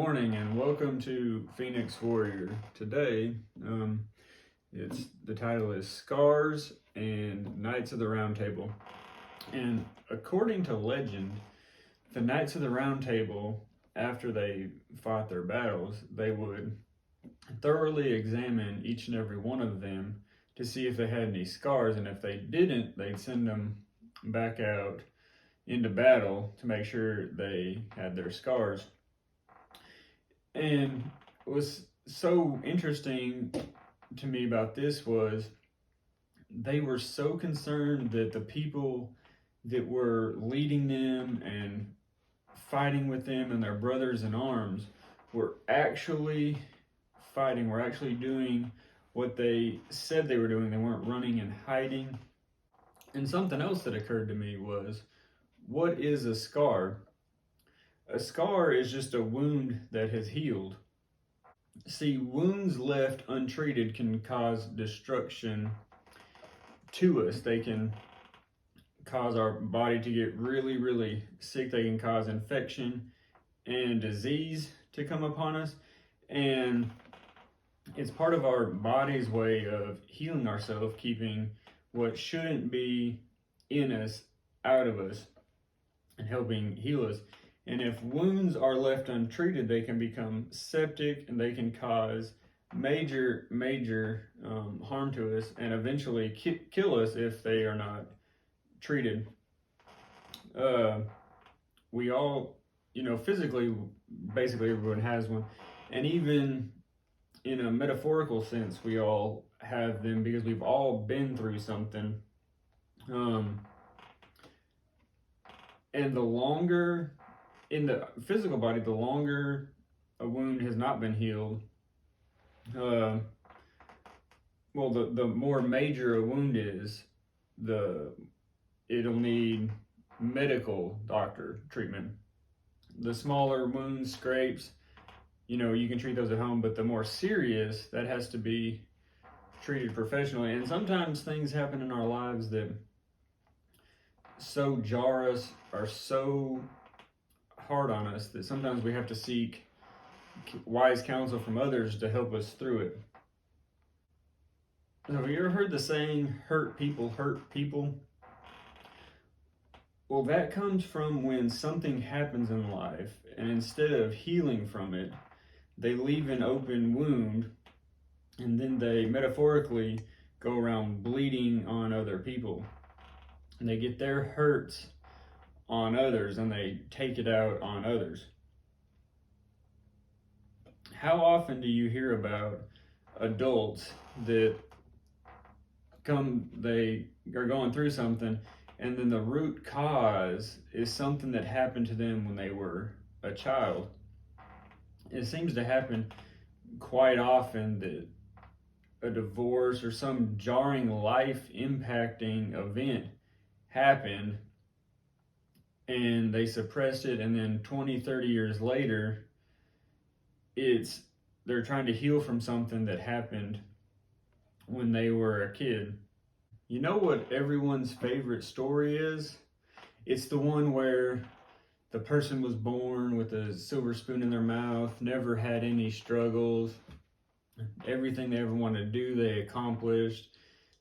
morning and welcome to Phoenix Warrior. Today, the title is Scars and Knights of the Round Table. And according to legend, the Knights of the Round Table, after they fought their battles, they would thoroughly examine each and every one of them to see if they had any scars, and if they didn't, they'd send them back out into battle to make sure they had their scars. And what was so interesting to me about this was they were so concerned that the people that were leading them and fighting with them and their brothers in arms were actually fighting, were actually doing what they said they were doing. They weren't running and hiding. And something else that occurred to me was, what is a scar? A scar is just a wound that has healed. See, wounds left untreated can cause destruction to us. They can cause our body to get really, really sick. They can cause infection and disease to come upon us. And it's part of our body's way of healing ourselves, keeping what shouldn't be in us out of us and helping heal us. And if wounds are left untreated, they can become septic and they can cause major harm to us and eventually kill us if they are not treated. We all, physically, basically everyone has one. And even in a metaphorical sense, we all have them because we've all been through something. And the longer in the physical body, the longer a wound has not been healed, the more major a wound is, it'll need medical doctor treatment. The smaller wounds, scrapes, you can treat those at home, but the more serious, that has to be treated professionally. And sometimes things happen in our lives that so jar us, are so hard on us, that sometimes we have to seek wise counsel from others to help us through it. Have you ever heard the saying, hurt people hurt people? Well, that comes from when something happens in life, and instead of healing from it, they leave an open wound, and then they metaphorically go around bleeding on other people. And they get their hurts on others and they take it out on others. How often do you hear about adults that they are going through something, and then the root cause is something that happened to them when they were a child? It seems to happen quite often that a divorce or some jarring life impacting event happened and they suppressed it, and then 20-30 years later they're trying to heal from something that happened when they were a kid. You know what everyone's favorite story is? It's the one where the person was born with a silver spoon in their mouth, never had any struggles, everything they ever wanted to do they accomplished,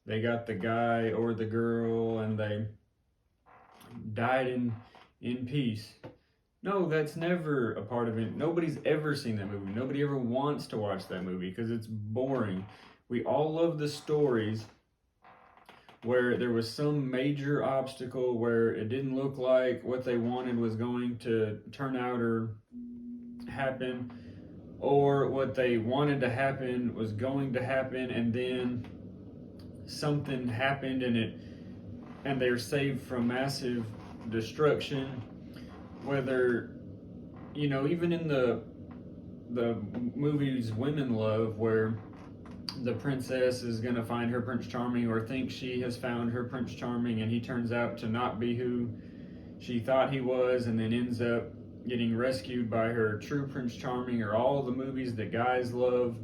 they got the guy or the girl, and they died in peace. No, that's never a part of it. Nobody's ever seen that movie. Nobody ever wants to watch that movie because it's boring. We all love the stories where there was some major obstacle, where it didn't look like what they wanted was going to turn out or happen, or what they wanted to happen was going to happen, and then something happened and they're saved from massive destruction. Whether, even in the movies women love, where the princess is going to find her Prince Charming, or thinks she has found her Prince Charming, and he turns out to not be who she thought he was, and then ends up getting rescued by her true Prince Charming. Or all the movies that guys love,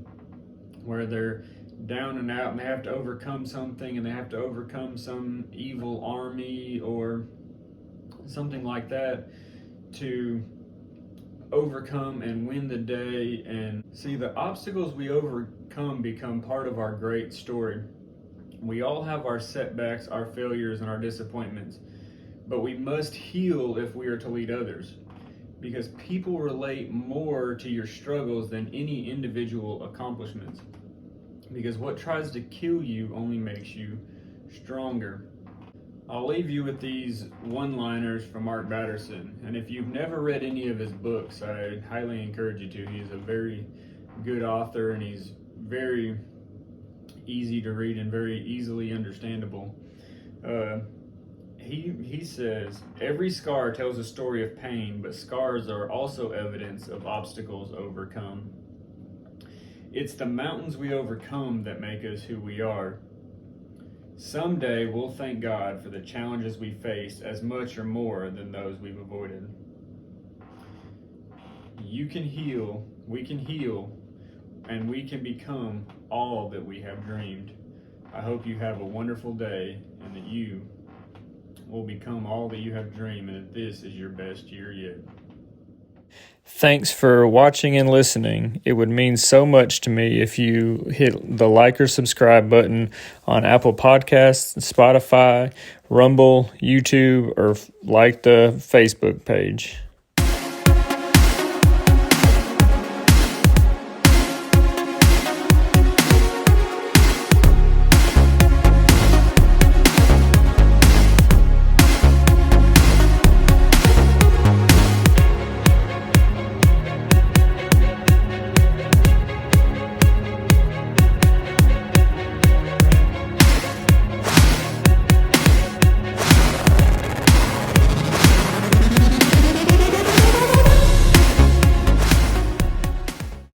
where they're down and out and they have to overcome something, and they have to overcome some evil army or something like that to overcome and win the day. And see, the obstacles we overcome become part of our great story. We all have our setbacks, our failures, and our disappointments, but we must heal if we are to lead others, because people relate more to your struggles than any individual accomplishments, because what tries to kill you only makes you stronger. I'll leave you with these one-liners from Mark Batterson, and if you've never read any of his books, I highly encourage you to. He's a very good author, and he's very easy to read and very easily understandable. He says, every scar tells a story of pain, but scars are also evidence of obstacles overcome. It's the mountains we overcome that make us who we are. Someday we'll thank God for the challenges we faced as much or more than those we've avoided. You can heal, we can heal, and we can become all that we have dreamed. I hope you have a wonderful day and that you will become all that you have dreamed, and that this is your best year yet. Thanks for watching and listening. It would mean so much to me if you hit the like or subscribe button on Apple Podcasts, Spotify, Rumble, YouTube, or like the Facebook page.